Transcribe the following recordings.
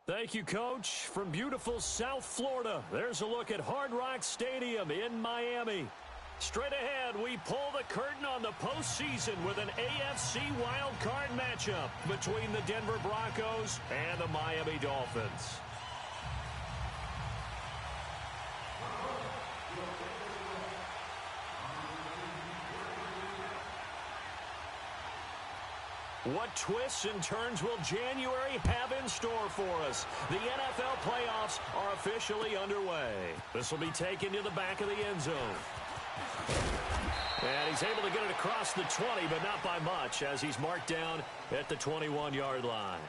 Thank you, Coach. From beautiful South Florida, there's a look at Hard Rock Stadium in Miami. Straight ahead, we pull the curtain on the postseason with an AFC wildcard matchup between the Denver Broncos and the Miami Dolphins. What twists and turns will January have in store for us? The NFL playoffs are officially underway. This will be taken to the back of the end zone. And he's able to get it across the 20, but not by much, as he's marked down at the 21-yard line.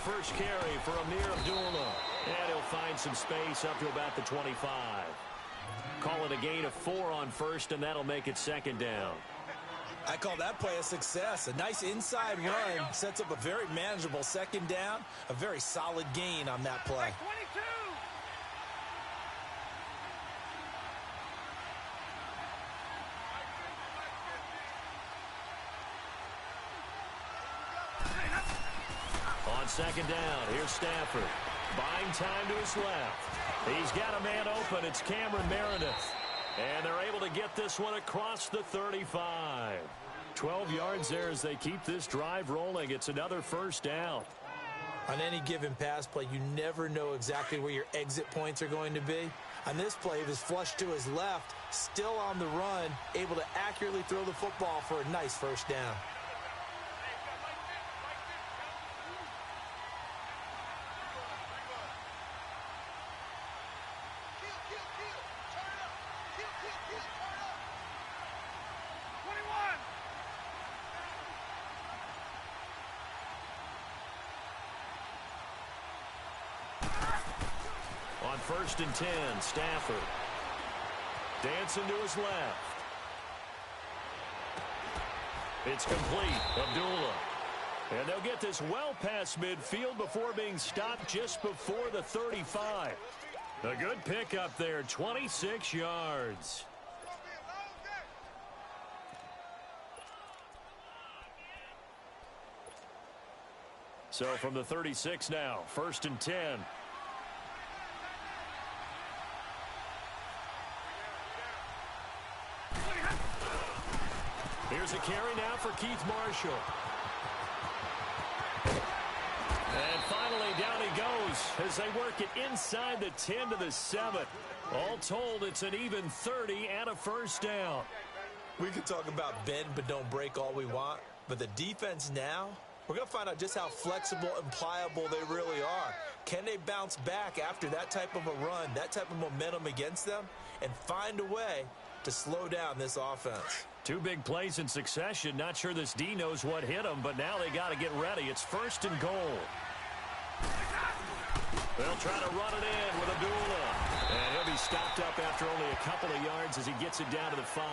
First carry for Amir Abdullah. And he'll find some space up to about the 25. Call it a gain of 4 on first, and that'll make it second down. I call that play a success. A nice inside run sets up a very manageable second down. A very solid gain on that play. 22. On second down, here's Stafford. Buying time to his left. He's got a man open. It's Cameron Meredith. And they're able to get this one across the 35. 12 yards there as they keep this drive rolling. It's another first down. On any given pass play, you never know exactly where your exit points are going to be. On this play, he was flushed to his left, still on the run, able to accurately throw the football for a nice first down. On first and 10, Stafford. Dancing to his left. It's complete. Abdullah. And they'll get this well past midfield before being stopped just before the 35. A good pickup there, 26 yards. So from the 36 now, first and 10. Here's a carry now for Keith Marshall. And finally, down he goes as they work it inside the 10 to the 7. All told, it's an even 30 and a first down. We can talk about bend but don't break all we want, but the defense now, we're going to find out just how flexible and pliable they really are. Can they bounce back after that type of a run, that type of momentum against them, and find a way to slow down this offense? Two big plays in succession. Not sure this D knows what hit him, but now they got to get ready. It's first and goal. They'll try to run it in with Abdullah. And he'll be stopped up after only a couple of yards as he gets it down to the 5.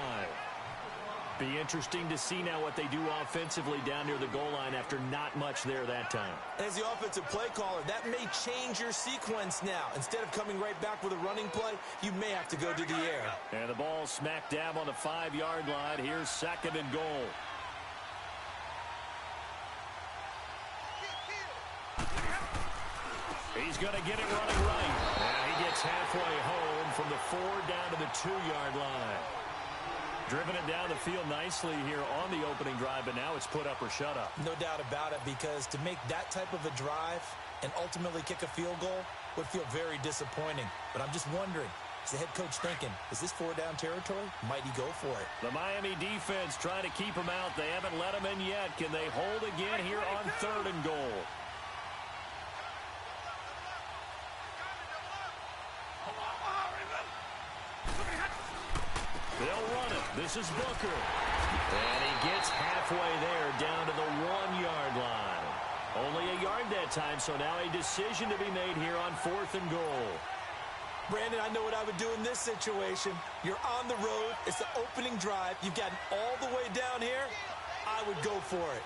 Be interesting to see now what they do offensively down near the goal line after not much there that time. As the offensive play caller, that may change your sequence now. Instead of coming right back with a running play, you may have to go to the air. And the ball smack dab on the 5-yard line. Here's second and goal. He's going to get it running right. And he gets halfway home from the 4 down to the 2-yard line. Driven it down the field nicely here on the opening drive, but now it's put up or shut up. No doubt about it, because to make that type of a drive and ultimately kick a field goal would feel very disappointing. But I'm just wondering, is the head coach thinking, is this 4-down territory? Might he go for it? The Miami defense trying to keep him out. They haven't let him in yet. Can they hold again here on 3rd and goal? They'll run it. This is Booker. And he gets halfway there down to the 1-yard line. Only a yard that time, so now a decision to be made here on 4th and goal. Brandon, I know what I would do in this situation. You're on the road. It's the opening drive. You've gotten all the way down here. I would go for it.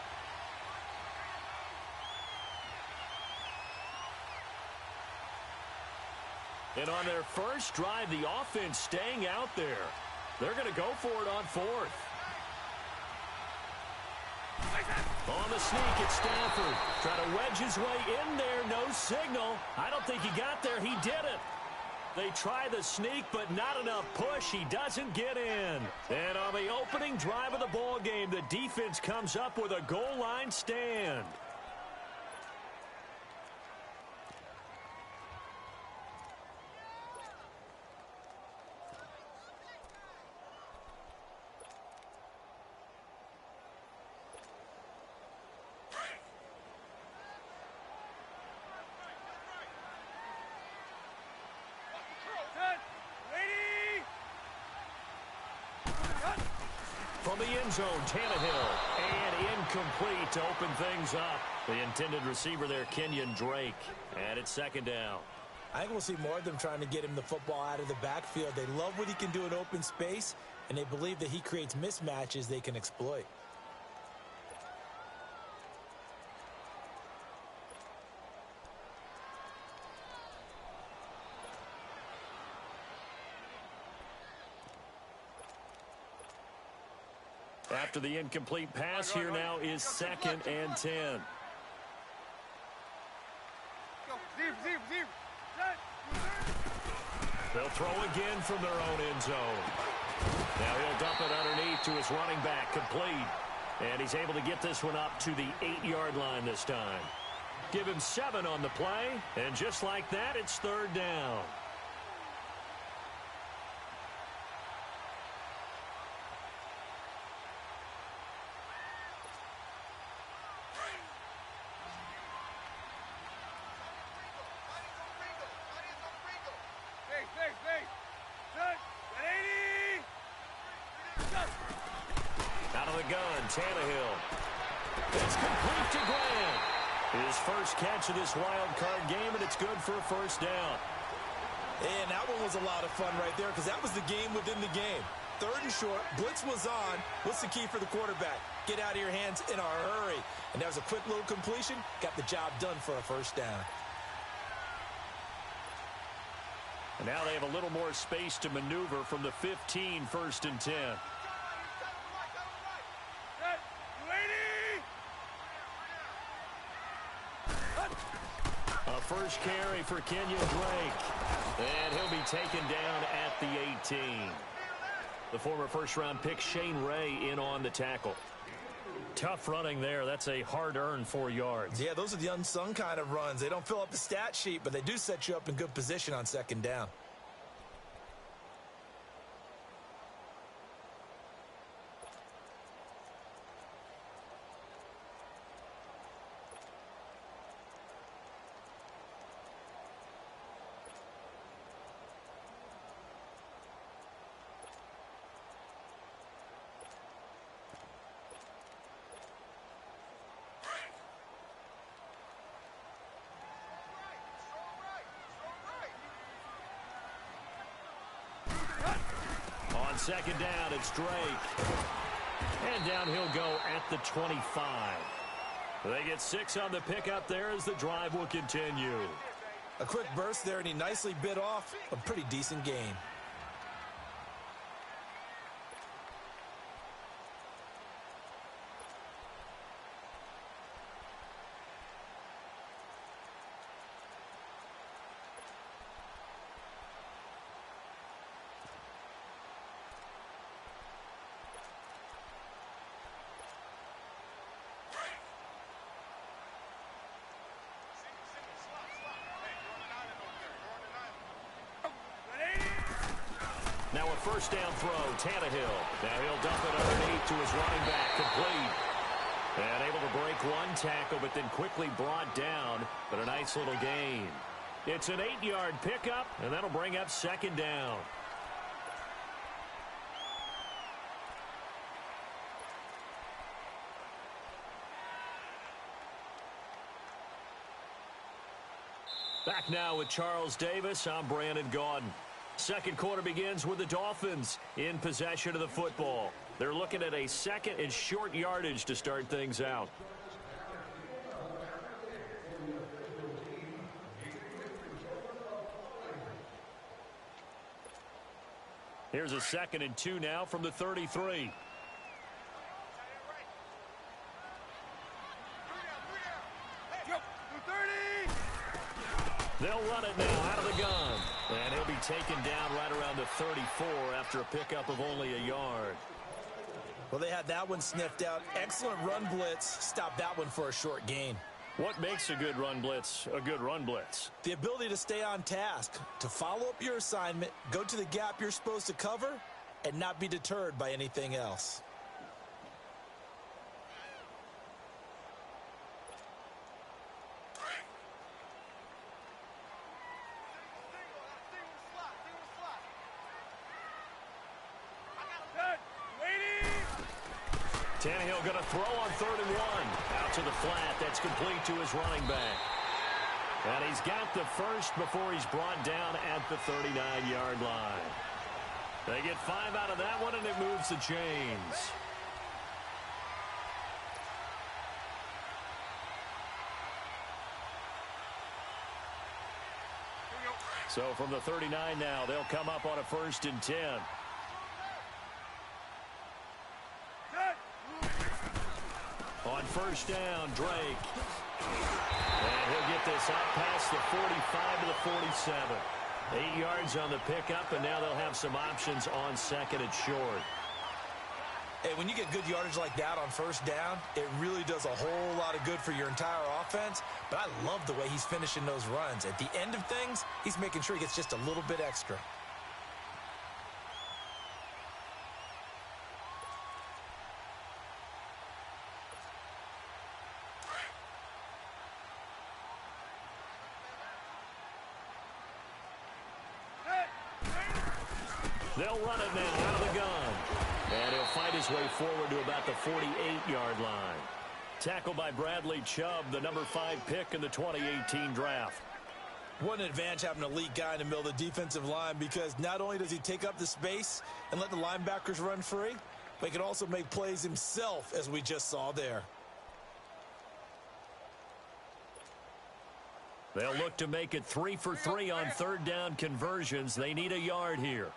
And on their first drive, the offense staying out there. They're going to go for it on fourth. On the sneak, it's Stafford. Trying to wedge his way in there. No signal. I don't think he got there. He did it. They try the sneak, but not enough push. He doesn't get in. And on the opening drive of the ball game, the defense comes up with a goal line stand. From the end zone, Tannehill, and incomplete to open things up. The intended receiver there, Kenyon Drake, and it's second down. I think we'll see more of them trying to get him the football out of the backfield. They love what he can do in open space, and they believe that he creates mismatches they can exploit. After the incomplete pass, here now is 2nd and 10. They'll throw again from their own end zone. Now he'll dump it underneath to his running back, complete. And he's able to get this one up to the 8-yard line this time. Give him 7 on the play, and just like that, it's 3rd down. Out of the gun, Tannehill. It's complete to Grant. His first catch of this wild card game, and it's good for a 1st down. And that one was a lot of fun right there because that was the game within the game. 3rd and short, blitz was on. What's the key for the quarterback? Get out of your hands in a hurry. And that was a quick little completion. Got the job done for a 1st down. And now they have a little more space to maneuver from the 15, 1st and 10. A first carry for Kenyon Drake. And he'll be taken down at the 18. The former first-round pick Shane Ray in on the tackle. Tough running there. That's a hard-earned 4 yards. Yeah, those are the unsung kind of runs. They don't fill up the stat sheet, but they do set you up in good position on 2nd down. On 2nd down, it's Drake. And down he'll go at the 25. They get 6 on the pickup there as the drive will continue. A quick burst there, and he nicely bit off a pretty decent gain. Now a 1st down throw, Tannehill. Now he'll dump it underneath to his running back, complete. And able to break one tackle, but then quickly brought down. But a nice little gain. It's an 8-yard pickup, and that'll bring up 2nd down. Back now with Charles Davis. I'm Brandon Gaudin. Second quarter begins with the Dolphins in possession of the football. They're looking at a second and short yardage to start things out. Here's a 2nd and 2 now from the 33. They'll run it now out of the gun. And he'll be taken down right around the 34 after a pickup of only a yard. Well, they had that one sniffed out. Excellent run blitz. Stopped that one for a short gain. What makes a good run blitz a good run blitz? The ability to stay on task, to follow up your assignment, go to the gap you're supposed to cover, and not be deterred by anything else. Tannehill going to throw on 3rd and 1. Out to the flat. That's complete to his running back. And he's got the first before he's brought down at the 39-yard line. They get 5 out of that one, and it moves the chains. So from the 39 now, they'll come up on a 1st and 10. On 1st down, Drake. And he'll get this out past the 45 to the 47. 8 yards on the pickup, and now they'll have some options on 2nd and short. Hey, when you get good yardage like that on 1st down, it really does a whole lot of good for your entire offense. But I love the way he's finishing those runs. At the end of things, he's making sure he gets just a little bit extra. They'll run it now out of the gun. And he'll fight his way forward to about the 48-yard line. Tackled by Bradley Chubb, the number 5 pick in the 2018 draft. What an advantage having an elite guy in the middle of the defensive line, because not only does he take up the space and let the linebackers run free, but he can also make plays himself, as we just saw there. They'll look to make it 3 for 3 on 3rd down conversions. They need a yard here.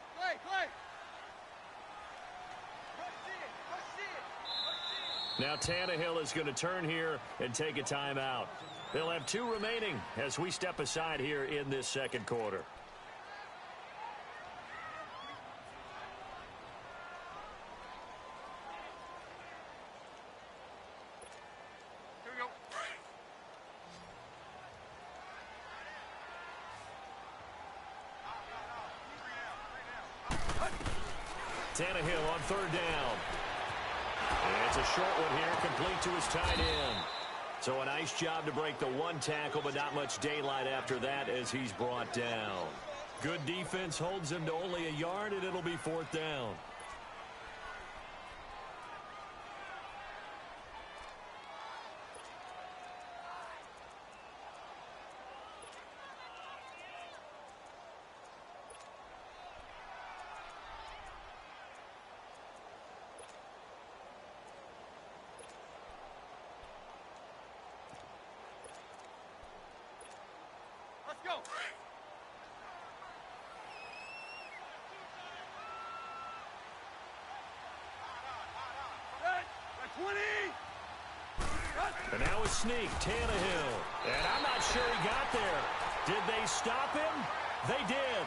Now Tannehill is going to turn here and take a timeout. They'll have 2 remaining as we step aside here in this 2nd quarter. Tannehill on 3rd down. And it's a short one here, complete to his tight end. So a nice job to break the 1 tackle, but not much daylight after that as he's brought down. Good defense holds him to only a yard, and it'll be 4th down. Go. And now a sneak, Tannehill. And I'm not sure he got there. Did they stop him? They did.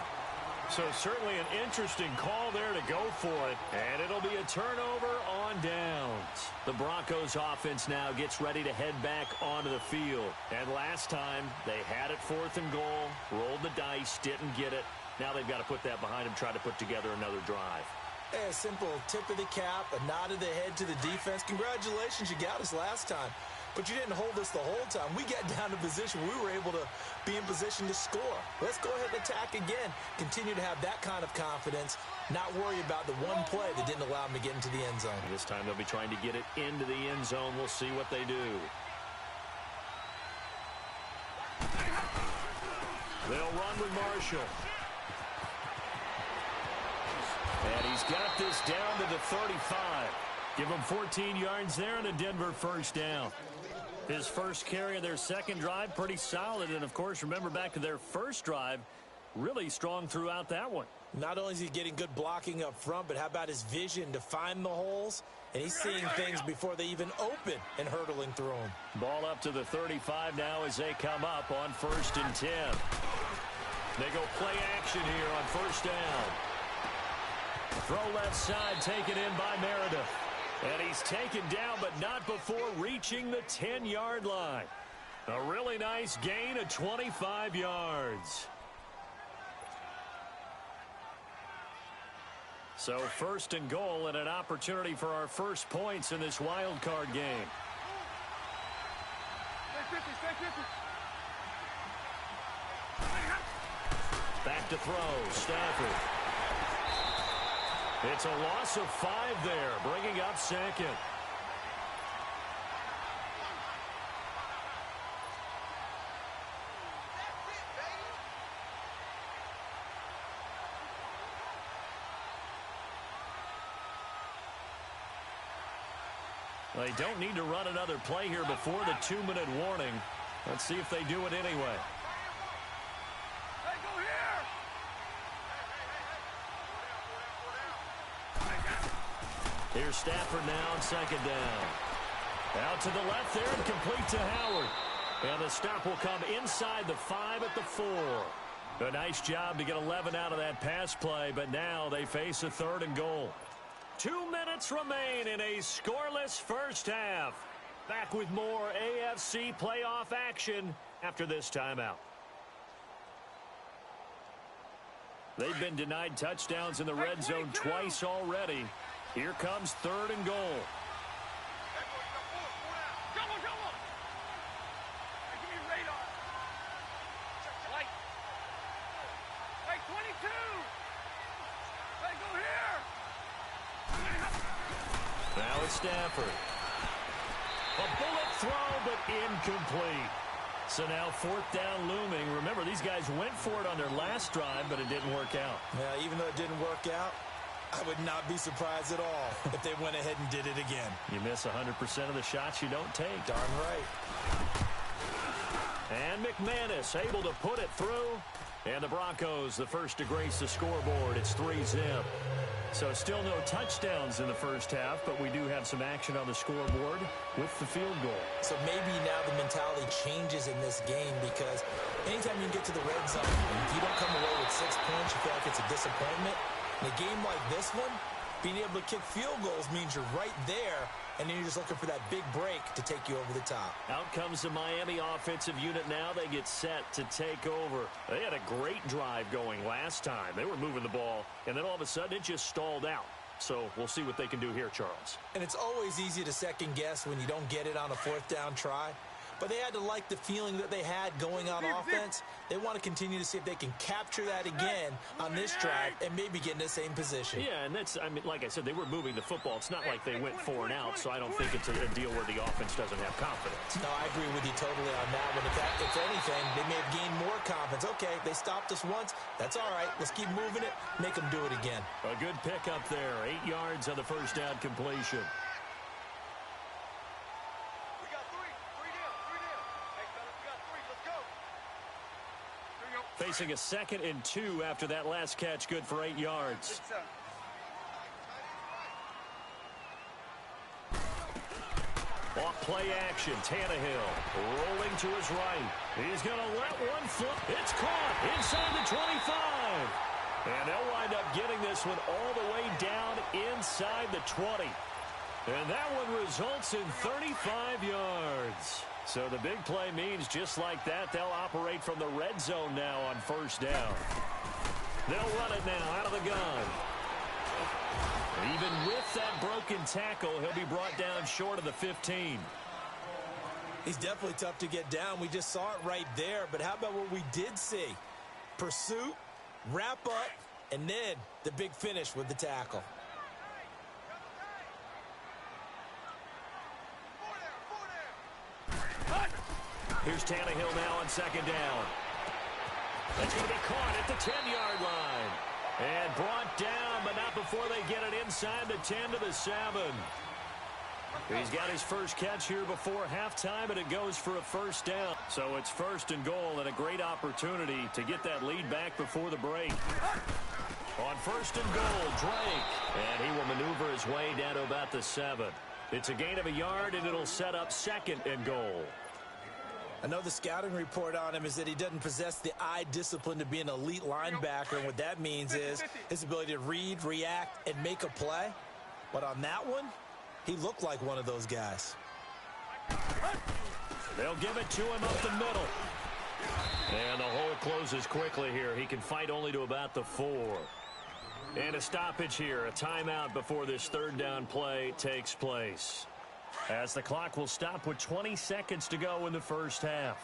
So certainly an interesting call there to go for it. And it'll be a turnover on downs. The Broncos offense now gets ready to head back onto the field. And last time they had it 4th and goal, rolled the dice, didn't get it. Now they've got to put that behind them, try to put together another drive. A simple tip of the cap, a nod of the head to the defense. Congratulations, you got us last time. But you didn't hold us the whole time. We got down to position where we were able to be in position to score. Let's go ahead and attack again. Continue to have that kind of confidence. Not worry about the one play that didn't allow them to get into the end zone. This time they'll be trying to get it into the end zone. We'll see what they do. They'll run with Marshall. And he's got this down to the 35. Give him 14 yards there and a Denver first down. His first carry of their second drive, pretty solid. And, of course, remember back to their first drive, really strong throughout that one. Not only is he getting good blocking up front, but how about his vision to find the holes? And he's seeing things before they even open and hurdling through them. Ball up to the 35 now as they come up on 1st and 10. They go play action here on first down. Throw left side taken in by Meredith. And he's taken down, but not before reaching the 10-yard line. A really nice gain of 25 yards. So 1st and goal and an opportunity for our first points in this wild card game. Back to throw, Stafford. It's a loss of 5 there, bringing up 2nd. They don't need to run another play here before the 2-minute warning. Let's see if they do it anyway. Here's Stafford now on 2nd down. Out to the left there and complete to Howard. And the stop will come inside the 5 at the 4. A nice job to get 11 out of that pass play, but now they face a 3rd and goal. 2 minutes remain in a scoreless first half. Back with more AFC playoff action after this timeout. They've been denied touchdowns in the red zone twice already. Here comes 3rd and goal. Now it's Stafford. A bullet throw, but incomplete. So now 4th down looming. Remember, these guys went for it on their last drive, but it didn't work out. Yeah, even though it didn't work out, I would not be surprised at all if they went ahead and did it again. You miss 100% of the shots you don't take. Darn right. And McManus able to put it through. And the Broncos, the first to grace the scoreboard. It's 3-zip. So still no touchdowns in the first half, but we do have some action on the scoreboard with the field goal. So maybe now the mentality changes in this game, because anytime you get to the red zone, if you don't come away with 6 points, you feel like it's a disappointment. In a game like this one, being able to kick field goals means you're right there, and then you're just looking for that big break to take you over the top. Out comes the Miami offensive unit now. They get set to take over. They had a great drive going last time. They were moving the ball, and then all of a sudden it just stalled out. So we'll see what they can do here, Charles. And it's always easy to second guess when you don't get it on a 4th down try. But they had to like the feeling that they had going on offense. They want to continue to see if they can capture that again on this drive and maybe get in the same position. Yeah, and that's, I mean, like I said, they were moving the football. It's not like they went 4 and out, so I don't think it's a deal where the offense doesn't have confidence. No, I agree with you totally on that one. If anything, they may have gained more confidence. Okay, they stopped us once. That's all right. Let's keep moving it. Make them do it again. A good pickup there. 8 yards on the first down completion. Facing a 2nd and 2 after that last catch, good for 8 yards. Off play action, Tannehill rolling to his right. He's going to let one flip. It's caught inside the 25. And they'll wind up getting this one all the way down inside the 20. And that one results in 35 yards. So the big play means just like that, they'll operate from the red zone now on first down. They'll run it now out of the gun. Even with that broken tackle, he'll be brought down short of the 15. He's definitely tough to get down. We just saw it right there. But how about what we did see? Pursuit, wrap up, and then the big finish with the tackle. Here's Tannehill now on 2nd down. That's going to be caught at the 10-yard line. And brought down, but not before they get it inside the 10 to the 7. He's got his first catch here before halftime, and it goes for a first down. So it's first and goal, and a great opportunity to get that lead back before the break. On first and goal, Drake. And he will maneuver his way down to about the 7. It's a gain of a yard, and it'll set up second and goal. I know the scouting report on him is that he doesn't possess the eye discipline to be an elite linebacker, and what that means is his ability to read, react, and make a play. But on that one, he looked like one of those guys. They'll give it to him up the middle. And the hole closes quickly here. He can fight only to about the 4. And a stoppage here, a timeout before this third down play takes place. As the clock will stop with 20 seconds to go in the first half.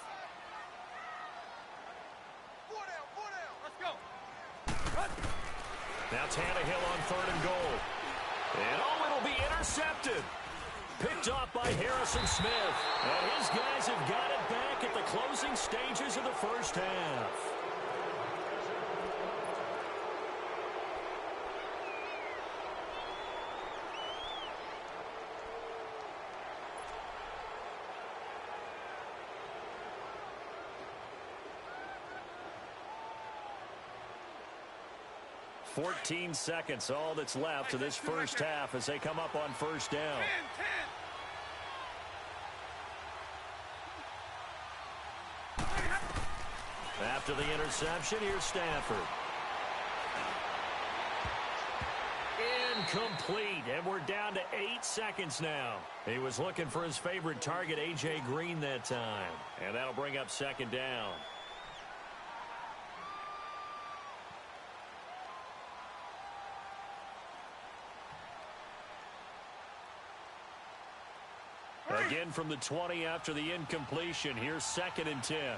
4 down, let's go. Now Tannehill on third and goal. And it'll be intercepted. Picked off by Harrison Smith. And his guys have got it back at the closing stages of the first half. .14 seconds, all that's left to this first half as they come up on first down. 10. After the interception, here's Stafford. Incomplete, and we're down to 8 seconds now. He was looking for his favorite target, A.J. Green, that time. And that'll bring up second down. Again from the 20 after the incompletion. Here's second and 10. Hey,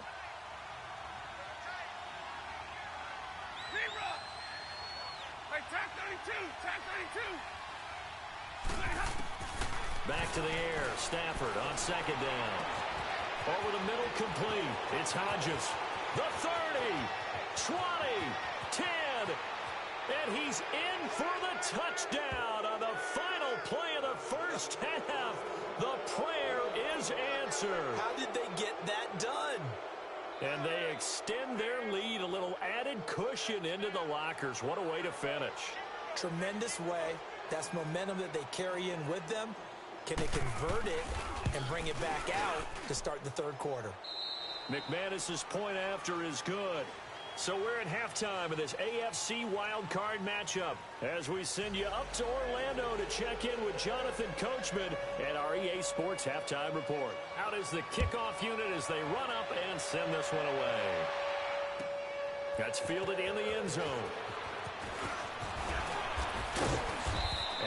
tag 32. Back to the air. Stafford on second down. Over the middle, complete. It's Hodges. The 30, 20, 10. And he's in for the touchdown on the final play of the first half. The prayer is answered. How did they get that done? And they extend their lead, a little added cushion into the lockers. What a way to finish. Tremendous way. That's momentum that they carry in with them. Can they convert it and bring it back out to start the third quarter? McManus's point after is good. So we're at halftime of this AFC wildcard matchup as we send you up to Orlando to check in with Jonathan Coachman and our EA Sports Halftime Report. Out is the kickoff unit as they run up and send this one away. That's fielded in the end zone.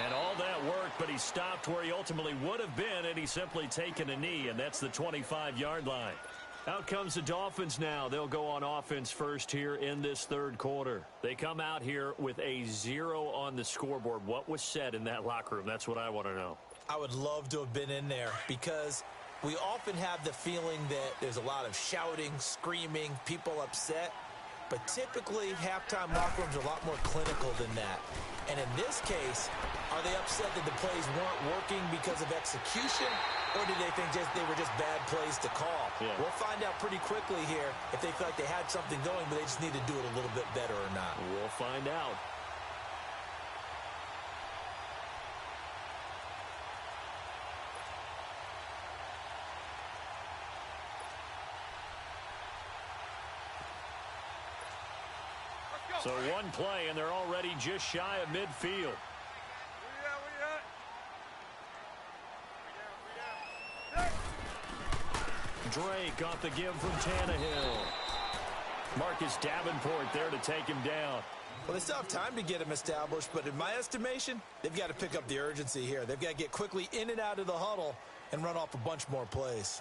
And all that work, but he stopped where he ultimately would have been, and he's simply taken a knee, and that's the 25-yard line. Out comes the Dolphins now. They'll go on offense first here in this third quarter. They come out here with a 0 on the scoreboard. What was said in that locker room? That's what I want to know. I would love to have been in there because we often have the feeling that there's a lot of shouting, screaming, people upset. But typically, halftime locker rooms are a lot more clinical than that. And in this case, are they upset that the plays weren't working because of execution, or do they think they were just bad plays to call? Yeah. We'll find out pretty quickly here if they feel like they had something going, but they just need to do it a little bit better or not. We'll find out. So one play, and they're already just shy of midfield. Drake off the give from Tannehill. Marcus Davenport there to take him down. Well, they still have time to get him established, but in my estimation, they've got to pick up the urgency here. They've got to get quickly in and out of the huddle and run off a bunch more plays.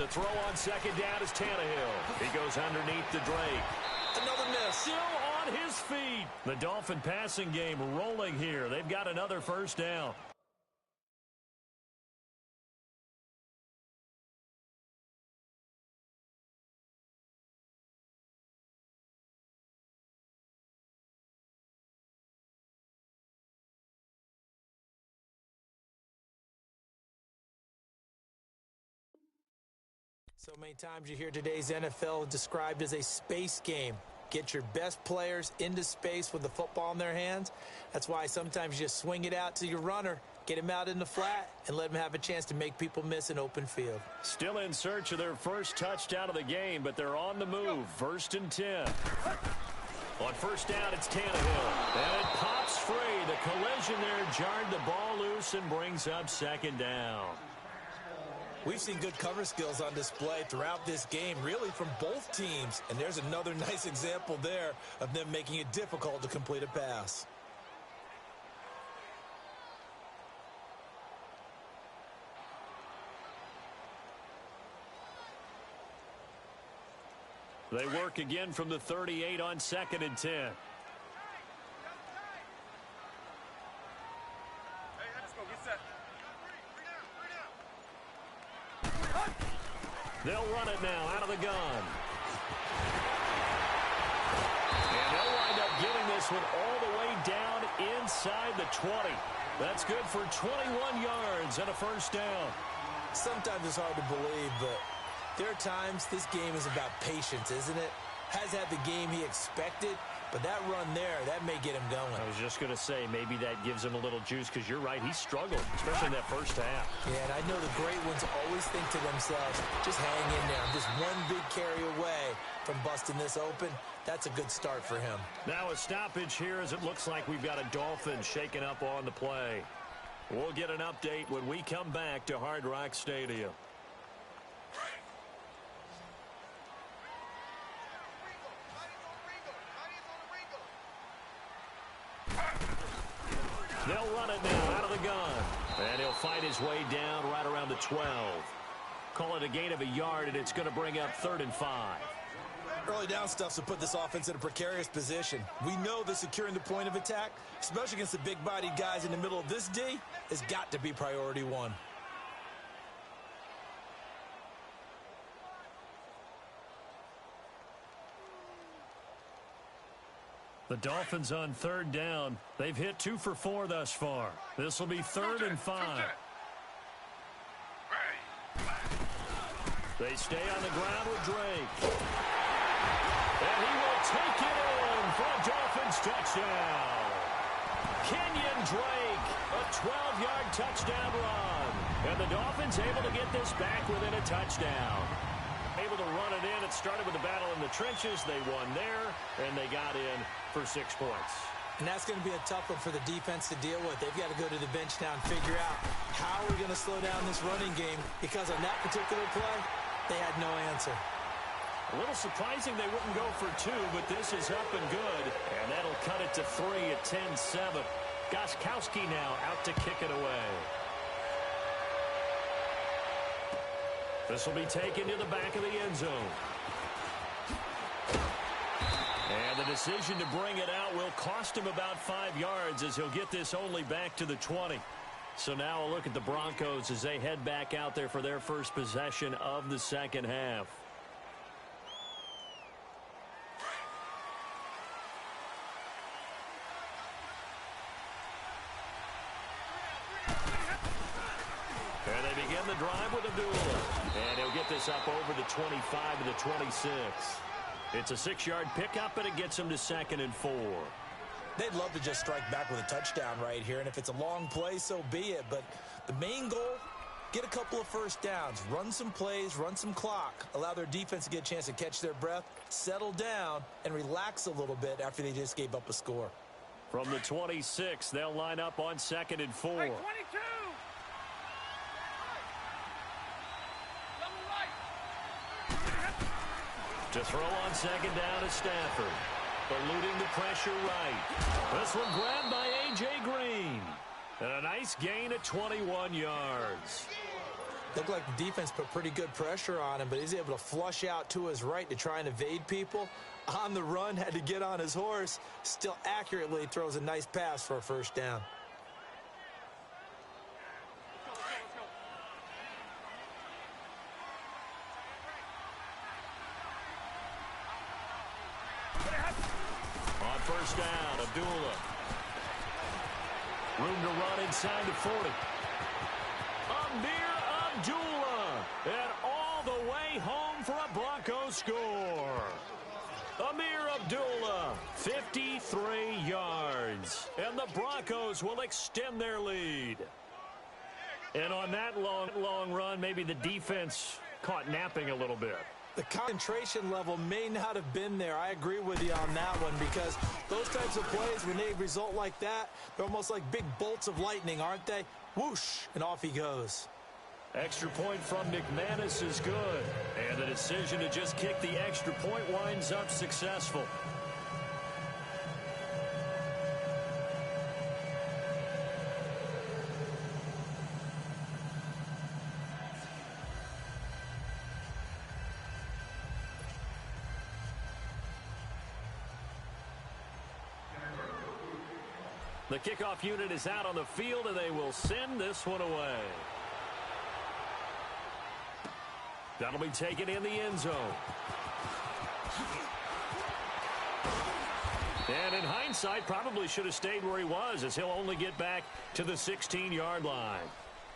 To throw on second down is Tannehill. He goes underneath to Drake. Another miss. Still on his feet. The Dolphin passing game rolling here. They've got another first down. So many times you hear today's NFL described as a space game. Get your best players into space with the football in their hands. That's why sometimes you just swing it out to your runner, get him out in the flat, and let him have a chance to make people miss an open field. Still in search of their first touchdown of the game, but they're on the move. 1st and 10. On first down, it's Tannehill. And it pops free. The collision there jarred the ball loose and brings up 2nd down. We've seen good cover skills on display throughout this game, really from both teams. And there's another nice example there of them making it difficult to complete a pass. They work again from the 38 on 2nd and 10. They'll run it now out of the gun. And they'll wind up getting this one all the way down inside the 20. That's good for 21 yards and a first down. Sometimes it's hard to believe, but there are times this game is about patience, isn't it? Has had the game he expected, but that run there, that may get him going. I was just going to say, maybe that gives him a little juice, because you're right, he struggled, especially in that first half. Yeah, and I know the great ones always think to themselves, just hang in there. I'm just one big carry away from busting this open. That's a good start for him. Now a stoppage here, as it looks like we've got a Dolphin shaking up on the play. We'll get an update when we come back to Hard Rock Stadium. They'll run it now out of the gun. And he'll fight his way down right around the 12. Call it a gain of a yard, and it's going to bring up 3rd and 5. Early down stuff to put this offense in a precarious position. We know that securing the point of attack, especially against the big-bodied guys in the middle of this D, has got to be priority one. The Dolphins on 3rd down. They've hit 2 for 4 thus far. This will be 3rd and 5. They stay on the ground with Drake. And he will take it in for a Dolphins touchdown. Kenyon Drake, a 12-yard touchdown run. And the Dolphins able to get this back within a touchdown. Able to run it in. It started with a battle in the trenches. They won there, and they got in for 6 points. And that's going to be a tough one for the defense to deal with. They've got to go to the bench now and figure out how we're going to slow down this running game, because on that particular play, they had no answer. A little surprising they wouldn't go for 2, but this is up and good, and that'll cut it to 3 at 10-7. Gostkowski now out to kick it away. This will be taken to the back of the end zone. And the decision to bring it out will cost him about 5 yards, as he'll get this only back to the 20. So now a look at the Broncos as they head back out there for their first possession of the second half. And they begin the drive with Abdullah. And he'll get this up over the 25 to the 26. It's a 6-yard pickup, and it gets him to 2nd and 4. They'd love to just strike back with a touchdown right here, and if it's a long play, so be it. But the main goal, get a couple of first downs, run some plays, run some clock, allow their defense to get a chance to catch their breath, settle down, and relax a little bit after they just gave up a score. From the 26, they'll line up on 2nd and 4. Hey, 22! To throw on 2nd down is Stafford. Eluding the pressure right. This one grabbed by A.J. Green. And a nice gain of 21 yards. Looked like the defense put pretty good pressure on him, but he's able to flush out to his right to try and evade people. On the run, had to get on his horse. Still accurately throws a nice pass for a first down. On first down, Abdullah. Room to run inside the 40. Amir Abdullah, and all the way home for a Broncos score. Amir Abdullah, 53 yards, and the Broncos will extend their lead. And on that long run, maybe the defense caught napping a little bit. The concentration level may not have been there. I agree with you on that one, because those types of plays, when they result like that, they're almost like big bolts of lightning, aren't they? Whoosh, and off he goes. Extra point from McManus is good. And the decision to just kick the extra point winds up successful. The kickoff unit is out on the field, and they will send this one away. That'll be taken in the end zone. And in hindsight, probably should have stayed where he was, as he'll only get back to the 16-yard line.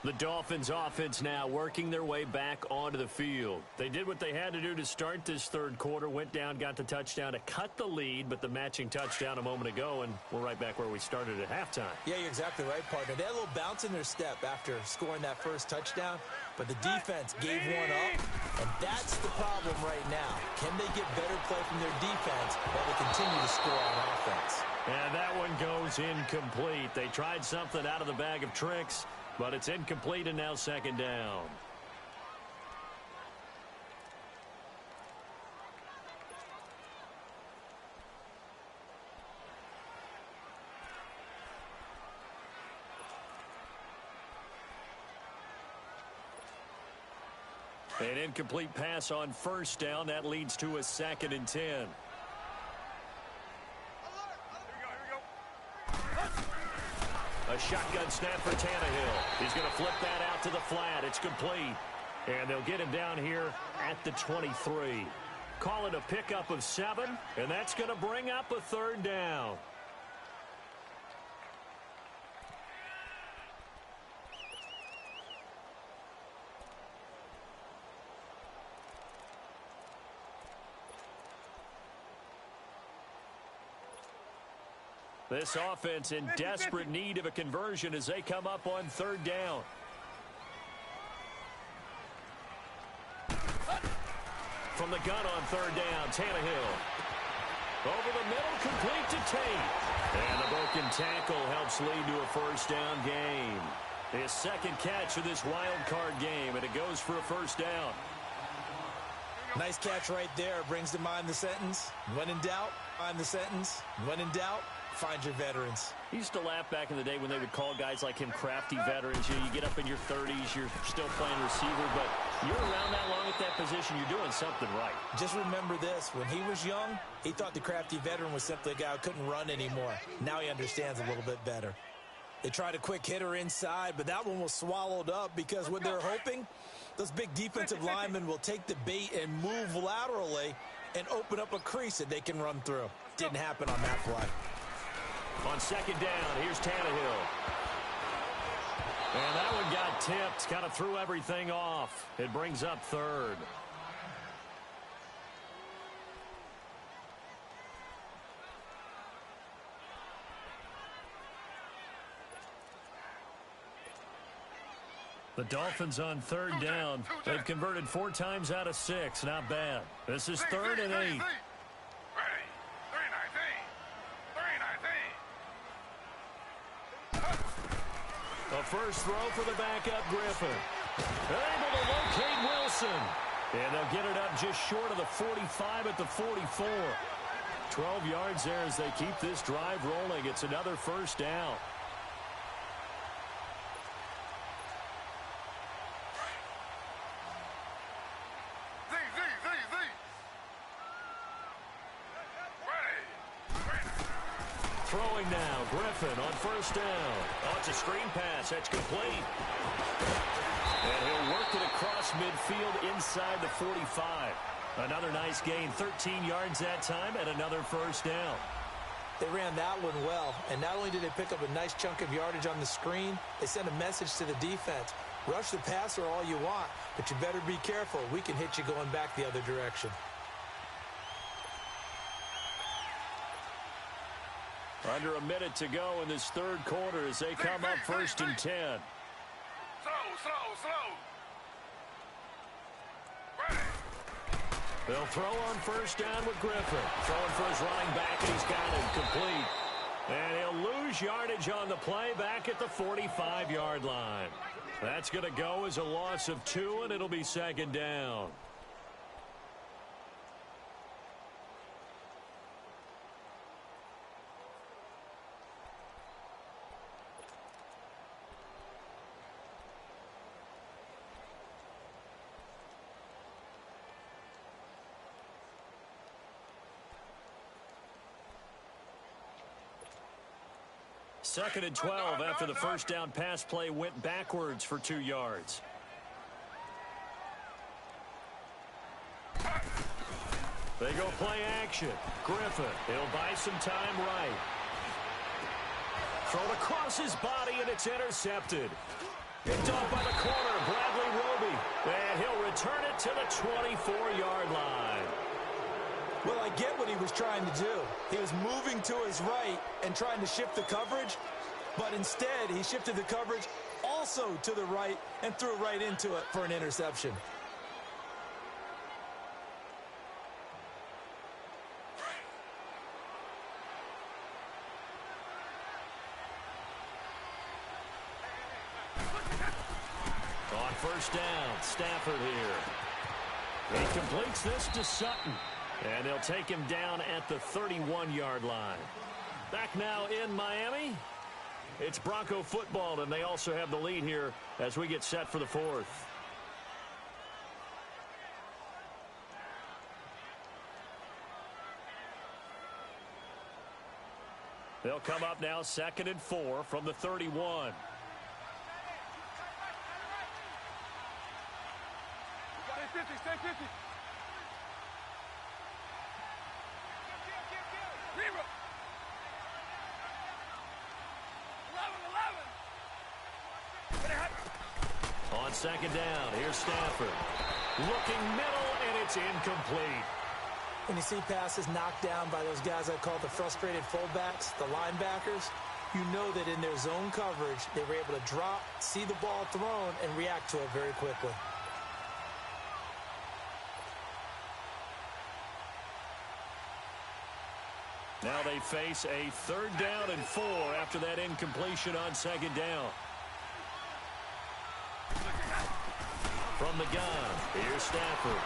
The Dolphins offense now working their way back onto the field. They did what they had to do to start this third quarter, went down, got the touchdown to cut the lead, but the matching touchdown a moment ago, and we're right back where we started at halftime. Yeah, you're exactly right, partner. They had a little bounce in their step after scoring that first touchdown, but the defense gave one up, and that's the problem right now. Can they get better play from their defense while they continue to score on offense? And that one goes incomplete. They tried something out of the bag of tricks, but it's incomplete, and now second down. An incomplete pass on first down. That leads to a 2nd and 10. A shotgun snap for Tannehill. He's going to flip that out to the flat. It's complete. And they'll get him down here at the 23. Call it a pickup of 7, and that's going to bring up a third down. This offense in desperate need of a conversion as they come up on third down. From the gun on third down, Tannehill. Over the middle, complete to Tate. And the broken tackle helps lead to a first down gain. His second catch of this wild card game, and it goes for a first down. Nice catch right there. Brings to mind the sentence, when in doubt, find the sentence. When in doubt, find your veterans. He used to laugh back in the day when they would call guys like him crafty veterans. You get up in your 30s, you're still playing receiver, but you're around that long at that position, you're doing something right. Just remember this, when he was young, he thought the crafty veteran was simply a guy who couldn't run anymore. Now he understands a little bit better. They tried a quick hitter inside, but that one was swallowed up because what they're hoping, those big defensive linemen will take the bait and move laterally and open up a crease that they can run through. Didn't happen on that play. On second down, here's Tannehill. And that one got tipped, kind of threw everything off. It brings up third. The Dolphins on third down. They've converted 4 times out of 6. Not bad. This is 3rd and 8. A first throw for the backup Griffin. They're able to locate Wilson. And they'll get it up just short of the 45 at the 44. 12 yards there as they keep this drive rolling. It's another first down. Throwing now, Griffin on first down. Oh, it's a screen pass. That's complete. And he'll work it across midfield inside the 45. Another nice gain, 13 yards that time, and another first down. They ran that one well, and not only did they pick up a nice chunk of yardage on the screen, they sent a message to the defense. Rush the passer all you want, but you better be careful. We can hit you going back the other direction. Under a minute to go in this third quarter as they come up first and 10. Slow. They'll throw on first down with Griffin. Throwing for his running back, and he's got it complete. And he'll lose yardage on the play back at the 45-yard line. That's going to go as a loss of 2, and it'll be second down. Second and 12 after the first down pass play went backwards for 2 yards. They go play action. Griffin, he'll buy some time right. Thrown across his body, and it's intercepted. Picked off by the corner, Bradley Roby. And he'll return it to the 24-yard line. Well, I get what he was trying to do. He was moving to his right and trying to shift the coverage, but instead he shifted the coverage also to the right and threw right into it for an interception. On first down, Stafford here. He completes this to Sutton. And they'll take him down at the 31-yard line. Back now in Miami. It's Bronco football, and they also have the lead here as we get set for the fourth. They'll come up now second and 4 from the 31. Stay 50. On second down, here's Stafford. Looking middle, and it's incomplete. When you see passes knocked down by those guys I call the frustrated fullbacks, the linebackers, you know that in their zone coverage, they were able to drop, see the ball thrown, and react to it very quickly. Now they face a third down and 4 after that incompletion on second down. From the gun, here's Stafford.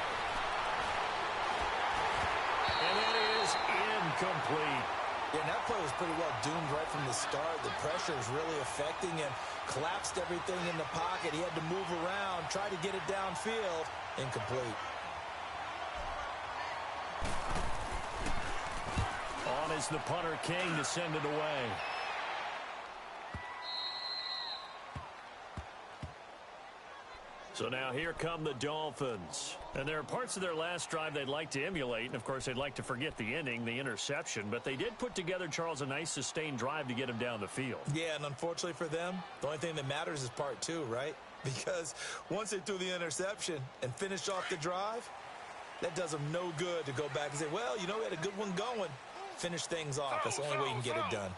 And that is incomplete. Yeah, and that play was pretty well doomed right from the start. The pressure was really affecting him. Collapsed everything in the pocket. He had to move around, try to get it downfield. Incomplete. On is the punter, King, to send it away. So now here come the Dolphins. And there are parts of their last drive they'd like to emulate. And, of course, they'd like to forget the ending, the interception. But they did put together, Charles, a nice sustained drive to get him down the field. Yeah, and unfortunately for them, the only thing that matters is part 2, right? Because once they threw the interception and finished off the drive, that does them no good to go back and say, well, you know, we had a good one going. Finish things off. That's the only way you can get it done.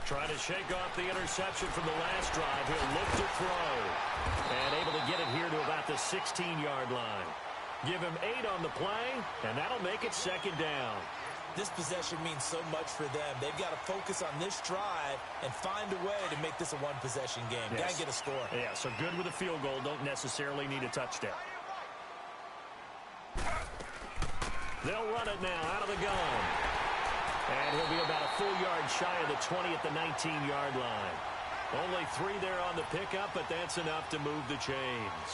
Trying to shake off the interception from the last drive. He'll look to throw. And able to get it here to about the 16-yard line. Give him 8 on the play, and that'll make it second down. This possession means so much for them. They've got to focus on this drive and find a way to make this a one-possession game. Yes. Got to get a score. Yeah, so good with a field goal. Don't necessarily need a touchdown. They'll run it now out of the gun. And he'll be about a full yard shy of the 20 at the 19-yard line. Only 3 there on the pickup, but that's enough to move the chains.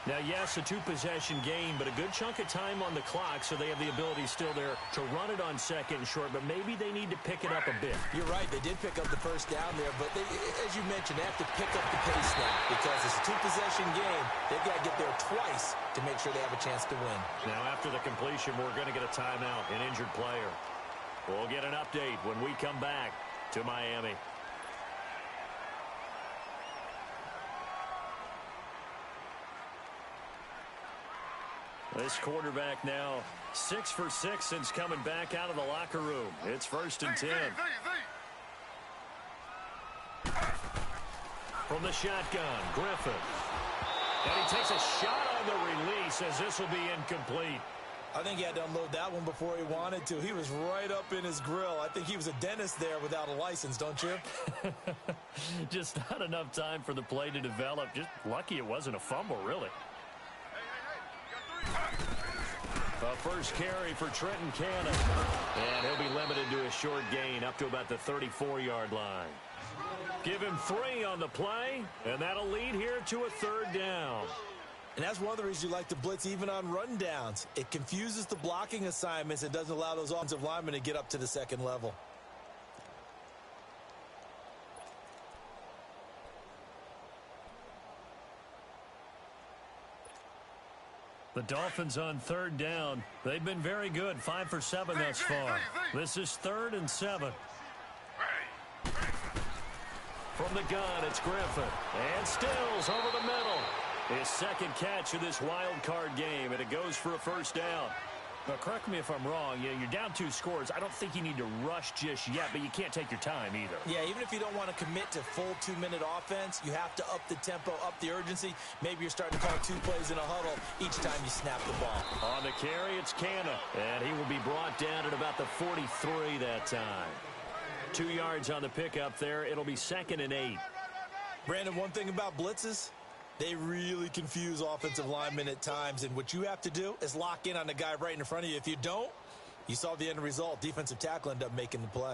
Now, yes, a two-possession game, but a good chunk of time on the clock, so they have the ability still there to run it on second and short, but maybe they need to pick it up a bit. You're right. They did pick up the first down there, but as you mentioned, they have to pick up the pace now because it's a two-possession game. They've got to get there twice to make sure they have a chance to win. Now, after the completion, we're going to get a timeout, an injured player. We'll get an update when we come back to Miami. This quarterback now 6 for 6 since coming back out of the locker room. It's 1st and 10. From the shotgun, Griffin. And he takes a shot on the release as this will be incomplete. I think he had to unload that one before he wanted to. He was right up in his grill. I think he was a dentist there without a license, don't you? Just not enough time for the play to develop. Just lucky it wasn't a fumble, really. A first carry for Trenton Cannon. And he'll be limited to a short gain up to about the 34-yard line. Give him 3 on the play, and that'll lead here to a 3rd down. And that's one of the reasons you like to blitz even on rundowns. It confuses the blocking assignments and doesn't allow those offensive linemen to get up to the second level. The Dolphins on 3rd down. They've been very good, 5 for 7 thus far. This is 3rd and 7. From the gun, it's Griffin. And Stills over the middle. His second catch of this wild card game, and it goes for a 1st down. Now, correct me if I'm wrong. You're down 2 scores. I don't think you need to rush just yet, but you can't take your time either. Yeah, even if you don't want to commit to full 2-minute offense, you have to up the tempo, up the urgency. Maybe you're starting to call 2 plays in a huddle each time you snap the ball. On the carry, it's Canna, and he will be brought down at about the 43 that time. 2 yards on the pickup there. It'll be 2nd and 8. Brandon, one thing about blitzes, they really confuse offensive linemen at times, and what you have to do is lock in on the guy right in front of you. If you don't, you saw the end result. Defensive tackle ended up making the play.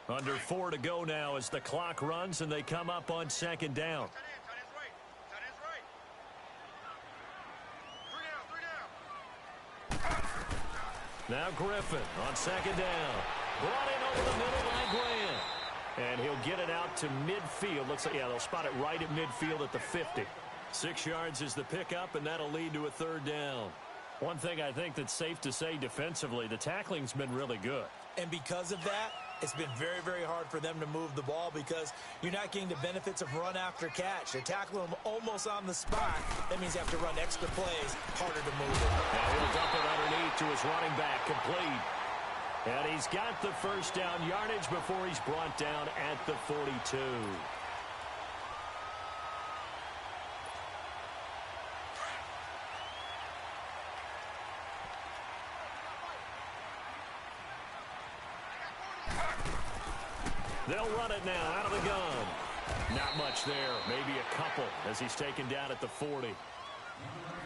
Under 4 to go now as the clock runs, and they come up on 2nd down. Now Griffin on 2nd down. Brought in over the middle by Grant. And he'll get it out to midfield. Looks like, yeah, they'll spot it right at midfield at the 50. 6 yards is the pickup, and that'll lead to a 3rd down. One thing I think that's safe to say defensively, the tackling's been really good. And because of that, it's been very, very hard for them to move the ball because you're not getting the benefits of run after catch. They're tackling them almost on the spot. That means you have to run extra plays, harder to move it. Now he'll dump it underneath to his running back, complete. And he's got the 1st down yardage before he's brought down at the 42. They'll run it now out of the gun. Not much there, maybe a couple as he's taken down at the 40.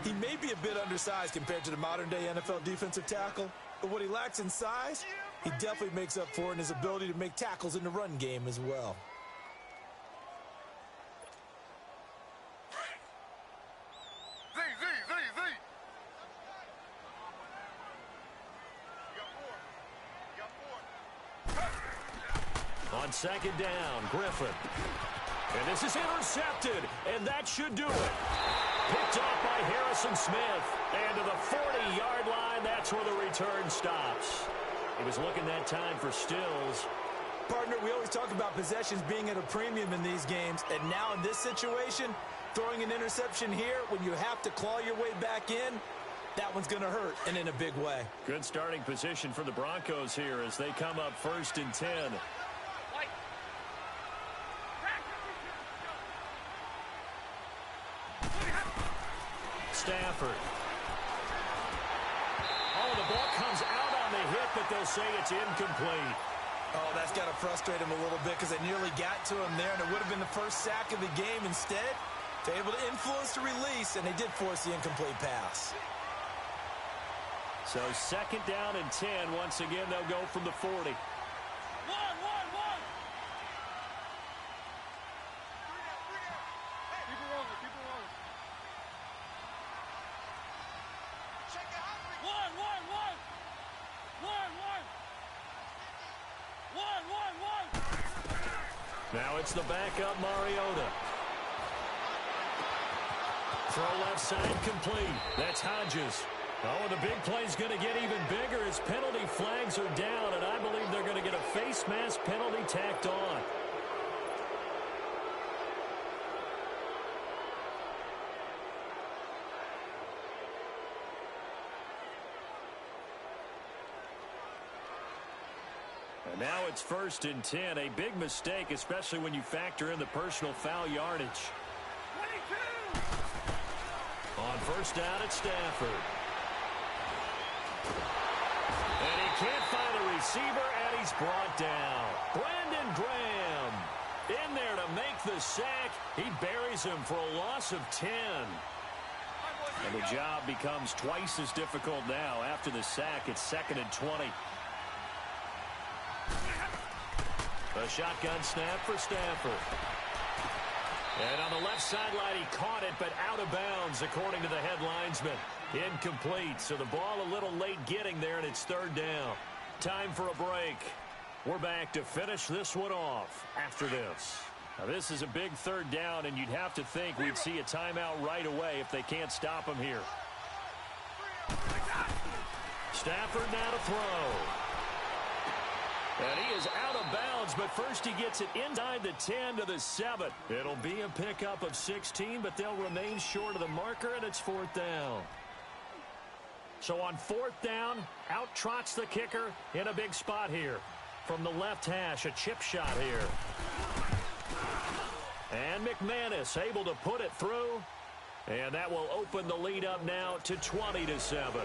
He may be a bit undersized compared to the modern-day NFL defensive tackle, but what he lacks in size, he definitely makes up for in his ability to make tackles in the run game as well. On 2nd down, Griffin. And this is intercepted, and that should do it. Picked off by Harrison Smith. And to the 40-yard line, that's where the return stops. He was looking that time for Stills. Partner, we always talk about possessions being at a premium in these games, and now in this situation, throwing an interception here when you have to claw your way back in, that one's going to hurt, and in a big way. Good starting position for the Broncos here as they come up 1st and 10. Stafford. Oh, the ball comes out on the hit, but they'll say it's incomplete. Oh, that's got to frustrate him a little bit because they nearly got to him there, and it would have been the first sack of the game. Instead, they're able to influence the release, and they did force the incomplete pass. So 2nd down and 10. Once again, they'll go from the 40. Now it's the backup Mariota. Throw left side complete. That's Hodges. Oh, the big play's going to get even bigger as penalty flags are down, and I believe they're going to get a face mask penalty tacked on. And now it's 1st and 10. A big mistake, especially when you factor in the personal foul yardage. 22! On 1st down at Stafford. And he can't find a receiver, and he's brought down. Brandon Graham in there to make the sack. He buries him for a loss of 10. And the job becomes twice as difficult now. After the sack, it's 2nd and 20. A shotgun snap for Stafford. And on the left sideline, he caught it, but out of bounds, according to the head linesman. Incomplete, so the ball a little late getting there, and it's 3rd down. Time for a break. We're back to finish this one off after this. Now, this is a big 3rd down, and you'd have to think we'd see a timeout right away if they can't stop him here. Stafford now to throw. And he is out of bounds, but first he gets it inside the 10 to the 7. It'll be a pickup of 16, but they'll remain short of the marker, and it's 4th down. So on 4th down, out trots the kicker in a big spot here. From the left hash, a chip shot here. And McManus able to put it through. And that will open the lead up now to 20 to 7.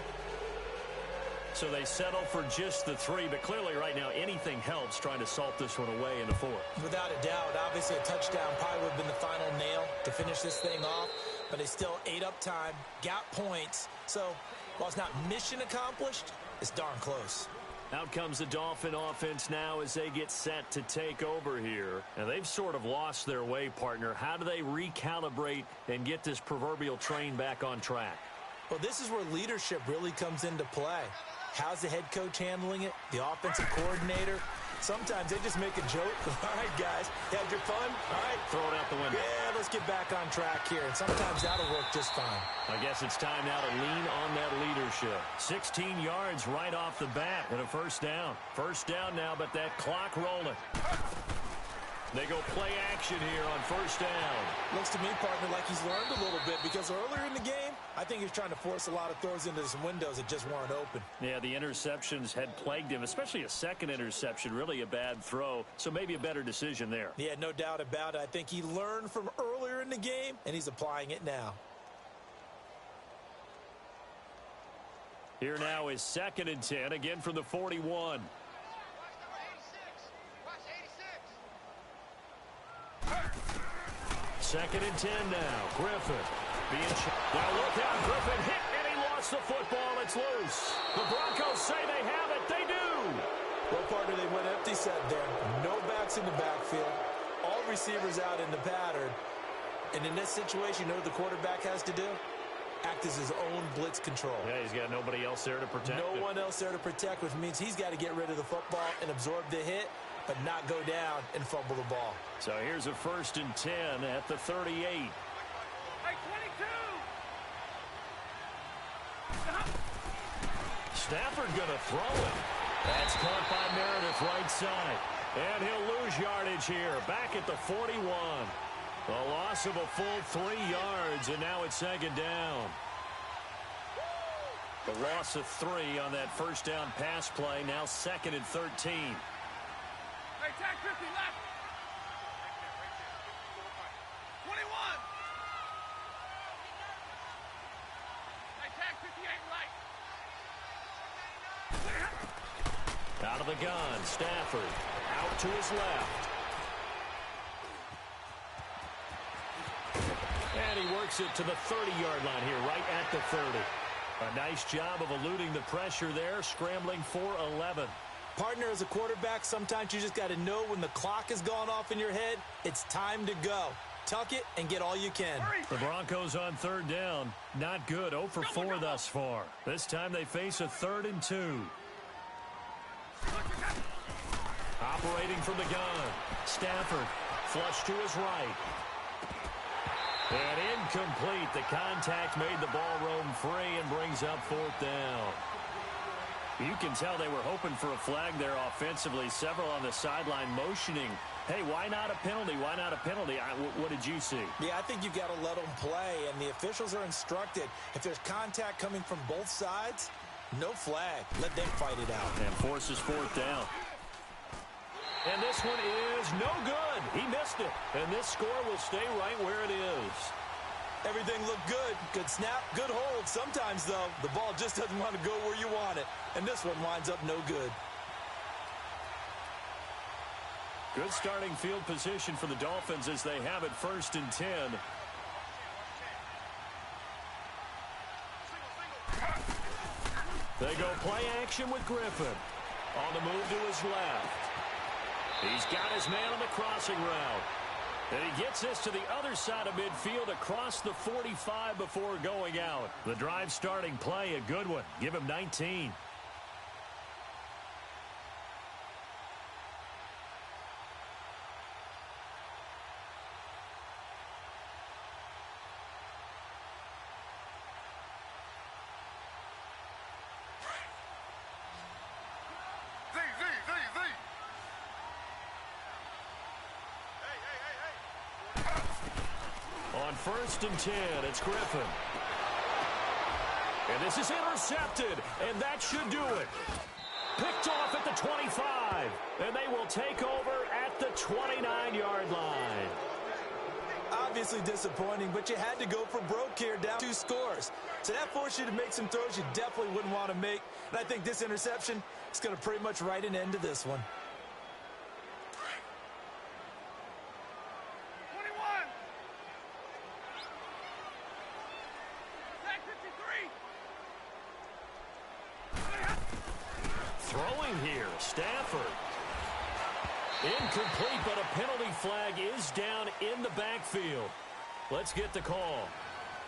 So they settle for just the 3, but clearly right now anything helps trying to salt this one away in the 4th. Without a doubt, obviously a touchdown probably would have been the final nail to finish this thing off, but they still ate up time, got points. So while it's not mission accomplished, it's darn close. Out comes the Dolphin offense now as they get set to take over here. And they've sort of lost their way, partner. How do they recalibrate and get this proverbial train back on track? Well, this is where leadership really comes into play. How's the head coach handling it? The offensive coordinator? Sometimes they just make a joke. All right, guys, you had your fun? All right. Throw it out the window. Yeah, let's get back on track here. And sometimes that'll work just fine. I guess it's time now to lean on that leadership. 16 yards right off the bat and a 1st down. 1st down now, but that clock rolling. They go play action here on 1st down. Looks to me, partner, like he's learned a little bit because earlier in the game, I think he's trying to force a lot of throws into some windows that just weren't open. Yeah, the interceptions had plagued him, especially a second interception, really a bad throw. So maybe a better decision there. Yeah, no doubt about it. I think he learned from earlier in the game, and he's applying it now. Here now is 2nd and 10, again from the 41. Second and 10 now. Griffin being now look out. Griffin hit and he lost the football. It's loose. The Broncos say they have it. They do. Well, partner, they went empty set there. No backs in the backfield. All receivers out in the pattern. And in this situation, you know what the quarterback has to do? Act as his own blitz control. Yeah, he's got nobody else there to protect him. No one else there to protect, which means he's got to get rid of the football and absorb the hit, but not go down and fumble the ball. So here's a 1st and 10 at the 38. Hey, 22! Stafford going to throw it. That's caught by Meredith right side. And he'll lose yardage here. Back at the 41. A loss of a full 3 yards, and now it's 2nd down. The loss of 3 on that 1st down pass play. Now 2nd and 13. Hey, tag 50 left. 21. Hey, tag 58 right. Out of the gun, Stafford out to his left. And he works it to the 30-yard line here, right at the 30. A nice job of eluding the pressure there, scrambling for 11. Partner, as a quarterback, sometimes you just got to know when the clock has gone off in your head, it's time to go. tuck it and get all you can. The Broncos on third down. Not good. 0 for 4 thus far. This time they face a 3rd and 2. Operating from the gun. Stafford. Flush to his right. And incomplete. The contact made the ball roam free and brings up 4th down. You can tell they were hoping for a flag there offensively. Several on the sideline motioning. Hey, why not a penalty? Why not a penalty? What did you see? Yeah, I think you got to let them play, and the officials are instructed. If there's contact coming from both sides, no flag. Let them fight it out. And forces 4th down. And this one is no good. He missed it. And this score will stay right where it is. Everything looked good. Good snap, good hold. Sometimes, though, the ball just doesn't want to go where you want it. And this one winds up no good. Good starting field position for the Dolphins as they have it 1st and 10. They go play action with Griffin. On the move to his left. He's got his man on the crossing route. And he gets this to the other side of midfield across the 45 before going out. The drive starting play, a good one. Give him 19. On 1st and 10, it's Griffin. And this is intercepted, and that should do it. Picked off at the 25, and they will take over at the 29-yard line. Obviously disappointing, but you had to go for broke here, down 2 scores. So that forced you to make some throws you definitely wouldn't want to make. And I think this interception is going to pretty much write an end to this one. 21. Tag 53. Throwing here, Stafford. Incomplete, but a penalty flag is down in the backfield. Let's get the call.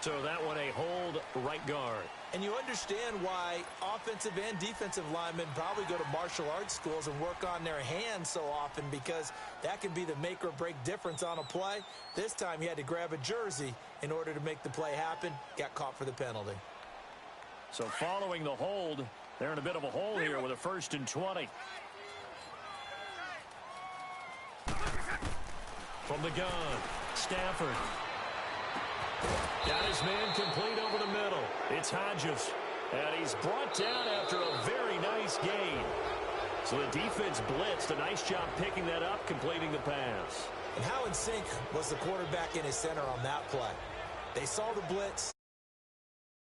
So that one a hold right guard. And you understand why offensive and defensive linemen probably go to martial arts schools and work on their hands so often, because that can be the make or break difference on a play. This time he had to grab a jersey in order to make the play happen. Got caught for the penalty. So following the hold, they're in a bit of a hole here with a 1st and 20. From the gun, Stafford. Got his man complete over the middle. It's Hodges. And he's brought down after a very nice gain. So the defense blitzed. A nice job picking that up, completing the pass. And how in sync was the quarterback and his center on that play? They saw the blitz.